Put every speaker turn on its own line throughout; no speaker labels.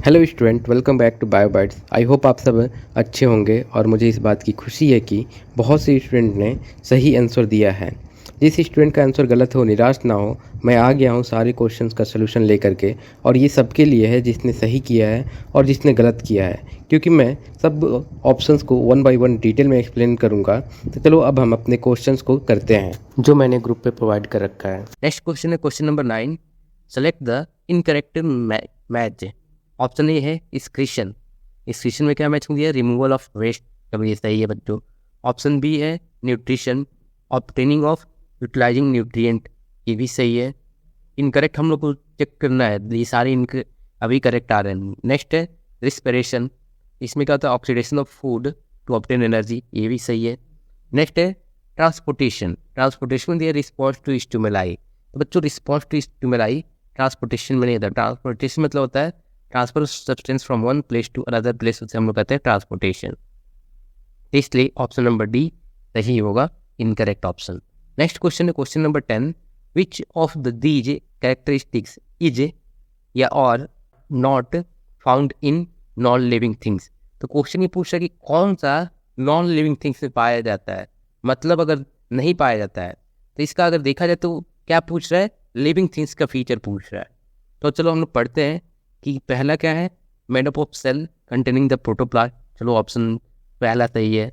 Hello student, welcome back to Biobytes. I hope आप सब अच्छे होंगे और मुझे इस बात की खुशी है कि बहुत से स्टूडेंट ने सही आंसर दिया है। जिस स्टूडेंट का आंसर गलत हो निराश ना हो, मैं आ गया हूँ सारे क्वेश्चंस का सलूशन लेकर के। और ये सबके लिए है जिसने सही किया है और जिसने गलत किया है, क्योंकि मैं सब ऑप्शंस को वन बाय वन डिटेल में एक्सप्लेन करूँगा। तो चलो अब हम अपने क्वेश्चंस को करते हैं जो मैंने ग्रुप पे प्रोवाइड कर रखा है।
नेक्स्ट क्वेश्चन है question number 9। Select the incorrect match. Option A है एक्सक्रीशन। एक्सक्रीशन में क्या मैच हो गया? Removal of waste. चलो ये सही है बच्चों। ऑप्शन बी है nutrition, obtaining of utilizing nutrient. ये भी सही है। इनकरेक्ट हम लोग को चेक करना है, ये सारे अभी करेक्ट आ रहे हैं। नेक्स्ट है रिस्पिरेशन। इसमें क्या होता है? Oxidation of food to obtain energy. ये भी सही है। नेक्स्ट है ट्रांसपोर्टेशन। ट्रांसपोर्टेशन दिया रिस्पॉन्स टू स्टिमुलाई। तो बच्चों रिस्पॉन्स टू स्टिमुलाई ट्रांसपोर्टेशन में नहीं होता। ट्रांसपोर्टेशन मतलब होता है transfer substance from one place to another place, उसे हम लोग कहते हैं ट्रांसपोर्टेशन। इसलिए ऑप्शन नंबर डी सही होगा, इनकरेक्ट ऑप्शन। नेक्स्ट क्वेश्चन है question number 10। Which of the these characteristics is या और not found in non living things. तो क्वेश्चन ये पूछ रहा है कि कौन सा नॉन लिविंग थिंग्स में पाया जाता है। मतलब अगर नहीं पाया जाता है तो इसका अगर देखा जाए तो क्या पूछ रहा है? लिविंग थिंग्स का फीचर पूछ रहा है। तो चलो हम लोग पढ़ते हैं कि पहला क्या है? Made up of cell containing the protoplast. चलो ऑप्शन पहला सही है।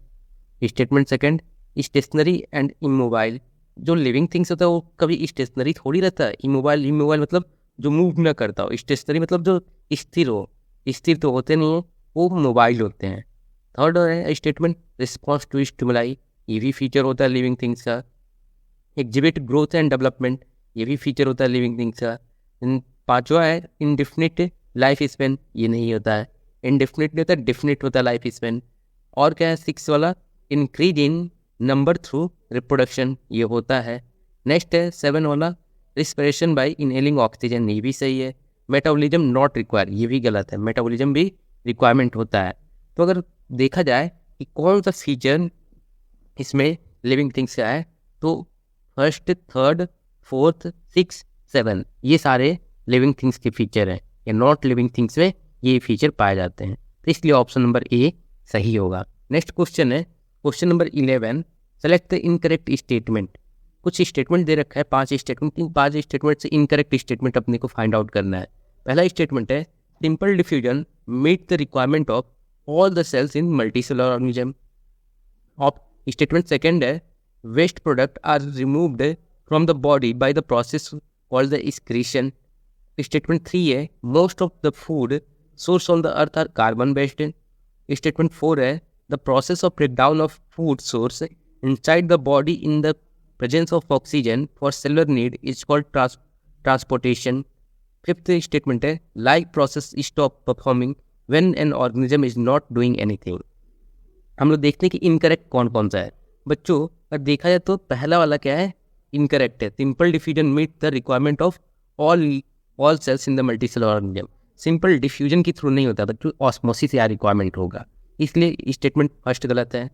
Statement second, stationary and immobile. जो लिविंग थिंग्स होता है वो कभी स्टेशनरी थोड़ी रहता है। इमोबाइल मतलब जो मूव ना करता हो। स्टेशनरी मतलब जो स्थिर हो। स्थिर तो होते नहीं है, वो मोबाइल होते हैं। थर्ड है स्टेटमेंट रिस्पॉन्स टू स्टिमुलाई। ये भी फीचर होता है लिविंग थिंग्स का। Exhibit growth and development. ये भी फीचर होता है लिविंग थिंग्स का। पांचवा है इनडिफिनिट लाइफ स्पेन। ये नहीं होता है। इनडिफिनिट नहीं होता, डिफिनिट होता है लाइफ स्पेन। और क्या है? 6 वाला increase in number through reproduction. ये होता है। नेक्स्ट है 7 वाला रिस्पिरेशन बाय इनहेलिंग ऑक्सीजन। ये भी सही है। Metabolism not require. ये भी गलत है, मेटाबॉलिज्म भी रिक्वायरमेंट होता है। तो अगर देखा जाए कि कौन सा फीचर इसमें लिविंग थिंग्स का है, तो फर्स्ट, थर्ड, फोर्थ, 6, 7 ये सारे लिविंग थिंग्स के फीचर हैं। या नॉट लिविंग थिंग्स में ये फीचर पाए जाते हैं। तो इसलिए ऑप्शन नंबर ए सही होगा। नेक्स्ट क्वेश्चन है question number 11। Select the incorrect statement. कुछ स्टेटमेंट दे रखा है, 5 स्टेटमेंट। इन 5 स्टेटमेंट से इनकरेक्ट स्टेटमेंट अपने को फाइंड आउट करना है। पहला स्टेटमेंट है simple diffusion meet the requirement of all the cells in multicellular organism. Statement second है waste product are removed from the body by the process called the excretion. Statement 3 है most of the food source on the earth are carbon based. Statement 4 है the process of breakdown of food source inside the body in the presence of oxygen for cellular need is called transportation. Fifth statement है life process stop performing when an organism is not doing anything. हम लोग देखते हैं कि incorrect कौन कौन सा है। बच्चों अगर देखा जाए तो पहला वाला क्या है? इनकरेक्ट है। Simple diffusion meet the requirement of all cells in the multicellular organism. Simple diffusion के थ्रू नहीं होता बच्चों, ऑस्मोसिस या रिक्वायरमेंट होगा। इसलिए स्टेटमेंट फर्स्ट गलत है।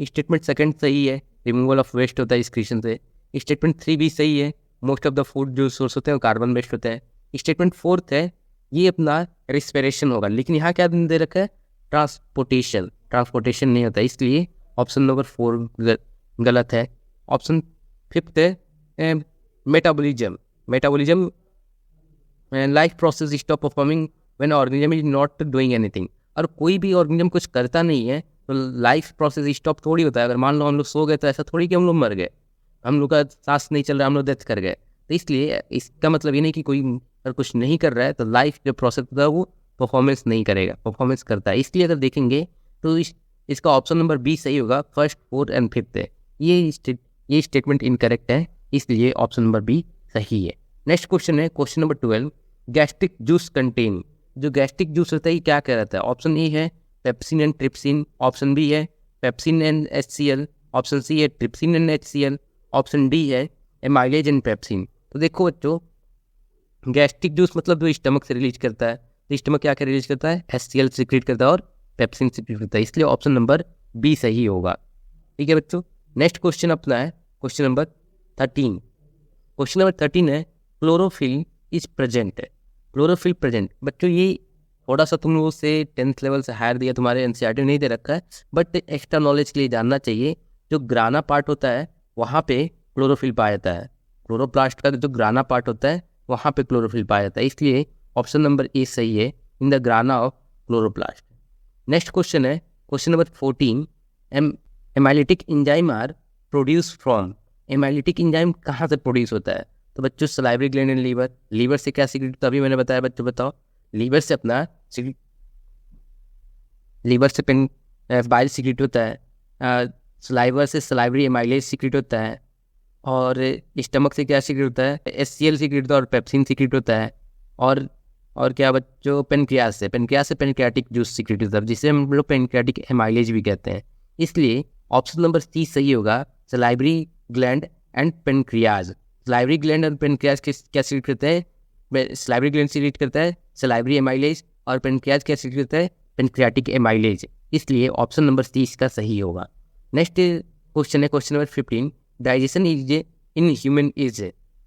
स्टेटमेंट सेकंड सही है, रिमूवल ऑफ वेस्ट होता है एक्सक्रीशन से। स्टेटमेंट 3 भी सही है, मोस्ट ऑफ द फूड जो सोर्स होते हैं वो कार्बन बेस्ड होता है। स्टेटमेंट 4 है ये अपना रिस्पिरेशन होगा, लेकिन यहाँ क्या दे रखा है? ट्रांसपोर्टेशन। ट्रांसपोर्टेशन नहीं होता, इसलिए ऑप्शन नंबर 4 गलत है। ऑप्शन 5 है metabolism. Metabolism life process stop performing when organism is not doing anything. और कोई भी ऑर्गेनिज्म कुछ करता नहीं है तो लाइफ प्रोसेस स्टॉप थोड़ी होता है। अगर मान लो हम लोग सो गए तो ऐसा थोड़ी कि हम लोग मर गए, हम लोग का सांस नहीं चल रहा, हम लोग डेथ कर गए। तो इसलिए इसका मतलब ये नहीं कि कोई अगर कुछ नहीं कर रहा है तो लाइफ जो प्रोसेस होता है वो परफॉर्मेंस नहीं करेगा, परफॉर्मेंस करता है। इसलिए अगर देखेंगे तो इसका ऑप्शन नंबर बी सही होगा। फर्स्ट, 4 एंड 5 है। ये स्टेटमेंट इनकरेक्ट है, इसलिए ऑप्शन नंबर बी सही है। नेक्स्ट क्वेश्चन है question number 12। Gastric juice contain. जो गैस्ट्रिक जूस होता है ये क्या कहलाता है? ऑप्शन ए है पेप्सिन एंड ट्रिप्सिन। ऑप्शन बी है pepsin and HCl। Option C है trypsin and HCl। Option D है एमाइलेज एंड पेप्सिन। तो देखो बच्चों, गैस्ट्रिक जूस मतलब जो स्टमक से रिलीज करता है, तो स्टमक क्या रिलीज करता है? HCl सीक्रेट करता है और पेप्सिन सीक्रेट करता है, इसलिए ऑप्शन नंबर बी सही होगा। ठीक है बच्चों। नेक्स्ट क्वेश्चन अपना है क्वेश्चन नंबर 13। क्वेश्चन नंबर 13 है क्लोरोफिल इज प्रेजेंट है। क्लोरोफिल प्रेजेंट बच्चों ये थोड़ा सा तुम लोगों से 10th लेवल से हायर दिया, तुम्हारे एनसीईआरटी नहीं दे रखा है, बट एक्स्ट्रा नॉलेज के लिए जानना चाहिए। जो ग्राना पार्ट होता है वहाँ पे क्लोरोफिल पाया जाता है, क्लोरोप्लास्ट का जो ग्राना पार्ट होता है वहाँ पे क्लोरोफिल पाया जाता है, इसलिए ऑप्शन नंबर ए सही है, in the grana of chloroplast. Next question है question number 14, amylolytic enzyme are produce from. Amylolytic enzyme कहाँ से प्रोड्यूस होता है? तो बच्चों salivary gland and liver. Liver से क्या सीक्रेट, तभी मैंने बताया बच्चों, बताओ। लीवर से अपना लीवर से पेन बाइल सीक्रेट होता है, सलाइवर से सलाइवरी एमाइलेज सीक्रेट होता है, और स्टमक से क्या सीक्रेट होता है? HCl सीक्रेट होता है और पेप्सिन सीक्रेट होता है, और क्या बच्चों? पेनक्रियास से पेनक्रियाटिक जूस सीक्रेट होता है, जिसे हम लोग पेनक्रियाटिक एमाइलेज भी कहते हैं। इसलिए ऑप्शन नंबर सी सही होगा, salivary gland and pancreas. Salivary gland और पेनक्रियाज क्या सीक्रेट करते हैं? सलाइवरी ग्लैंड सीक्रेट करता है सलाइवरी एमाइलेज, और पेनक्रियाज क्या सीक्रेट करता है? Pancreatic amylase. इसलिए ऑप्शन नंबर सी इसका सही होगा। नेक्स्ट क्वेश्चन है question number 15, digestion is in human is.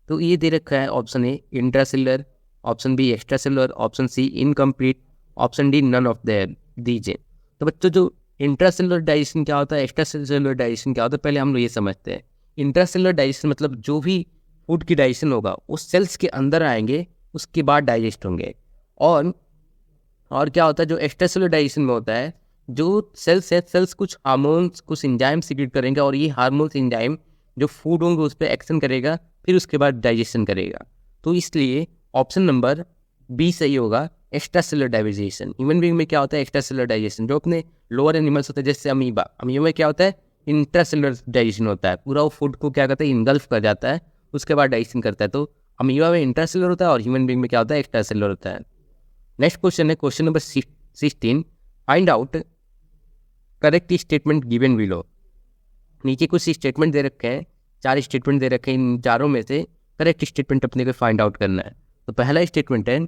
तो ये दे रखा है option A intracellular, option B extracellular, option C incomplete, option D none of दीजिए। तो बच्चों जो इंट्रासेलुलर डाइजेशन क्या होता है, एक्स्ट्रा सेलुलर डाइजेशन क्या होता है, पहले हम लोग ये समझते हैं। इंट्रासेलुलर डाइजेशन मतलब जो भी फूड की डाइजेशन होगा उस सेल्स के अंदर आएंगे, उसके बाद डाइजेस्ट होंगे। और क्या होता है जो एक्स्ट्रा सेलुलर डाइजेशन में होता है, जो सेल्स कुछ हार्मोन्स कुछ एंजाइम सीक्रेट करेंगे, और ये हार्मोन्स एंजाइम जो फूड होंगे उस पर एक्शन करेगा, फिर उसके बाद डाइजेशन करेगा। तो इसलिए ऑप्शन नंबर बी सही होगा, extra cellular digestion. Human being में क्या होता है? Extra cellular digestion. जो अपने लोअर एनिमल्स होते हैं जैसे अमीबा में क्या होता है? इंट्रा सेलुलर डाइजेशन होता है, पूरा वो फूड को क्या करता है? इनगल्फ कर जाता है, उसके बाद डाइजेशन करता है। तो अमीबा में इंट्रा सेलुलर होता है और ह्यूमन बीइंग में क्या होता है? एक्स्ट्रा सेलुलर होता है। नेक्स्ट क्वेश्चन है question number 16, find out correct statement given below. नीचे कुछ स्टेटमेंट दे रखे हैं, 4 स्टेटमेंट दे रखे हैं, इन चारों में से करेक्ट स्टेटमेंट अपने को फाइंड आउट करना है। तो पहला स्टेटमेंट है,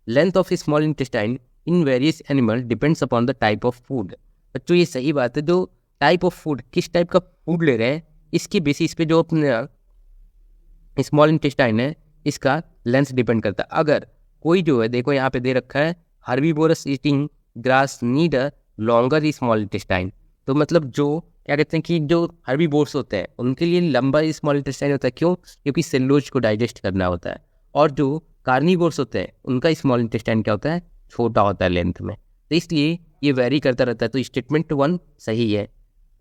length of small intestine in various animal depends upon the type of food. बच्चों ये सही बात है, जो टाइप ऑफ फूड, किस टाइप का फूड ले रहे हैं, इसके बेसिस पे जो अपने स्मॉल इंटेस्टाइन है इसका लेंथ डिपेंड करता है। अगर कोई जो है, देखो यहाँ पे दे रखा है, herbivorous eating grass need a longer small intestine. तो मतलब जो क्या कहते हैं कि जो हर्बीवोर्स होते हैं उनके लिए लंबा स्मॉल इंटेस्टाइन होता है। क्यों? क्योंकि सेलुलोज को डाइजेस्ट करना होता है। और जो कार्निवोर्स होते हैं उनका स्मॉल इंटेस्टाइन क्या होता है? छोटा होता है लेंथ में। तो इसलिए ये वेरी करता रहता है। तो स्टेटमेंट 1 सही है।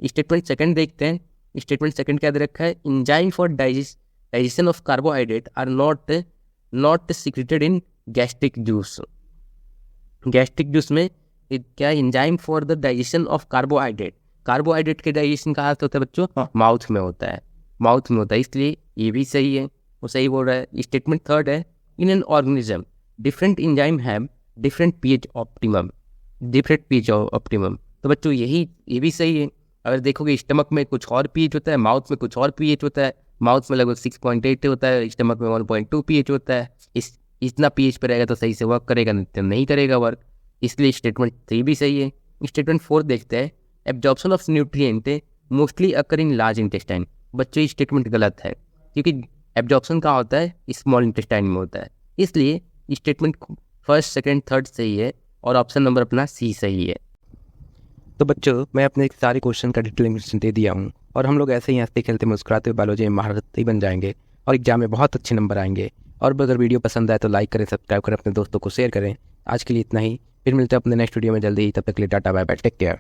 स्टेटमेंट सेकंड देखते हैं। स्टेटमेंट सेकंड क्या दे रखा है? Enzyme for digestion of carbohydrate are not secreted in gastric juice. Gastric juice में क्या enzyme for the digestion of carbohydrate, carbohydrate के डाइजेशन कहाँ से होता है बच्चों? माउथ में होता है, माउथ में होता है। इसलिए ये भी सही है, वो सही बोल रहा है। स्टेटमेंट थर्ड है, in an organism different enzyme have different pH optimum, different pH optimum. तो बच्चों ये भी सही है। अगर देखोगे स्टमक में कुछ और पीएच होता है, माउथ में कुछ और पीएच होता है। माउथ में लगभग 6.8 होता है, स्टमक में 1.2 पीएच होता है। इतना पीएच पे रहेगा तो सही से वर्क करेगा, नहीं करेगा वर्क। इसलिए स्टेटमेंट 3 भी सही है। स्टेटमेंट 4 देखते हैं, absorption of nutrient mostly occur in large intestine. बच्चों ये स्टेटमेंट गलत है, क्योंकि एब्जॉर्प्शन कहाँ होता है? स्मॉल इंटेस्टाइन में होता है। इसलिए स्टेटमेंट फर्स्ट सेकंड थर्ड सही है और ऑप्शन नंबर अपना सी सही है।
तो बच्चों मैं अपने सारे क्वेश्चन का डिटेल इंग्लिश दे दिया हूँ, और हम लोग ऐसे ही हंसते खेलते मुस्कुराते बायोलॉजी में महारथी बन जाएंगे और एग्जाम में बहुत अच्छे नंबर आएंगे। और अगर वीडियो पसंद आए तो लाइक करें, सब्सक्राइब करें, अपने दोस्तों को शेयर करें। आज के लिए इतना ही, फिर मिलते हैं अपने नेक्स्ट वीडियो में जल्दी ही। तब तक के लिए tata bye bye, take care.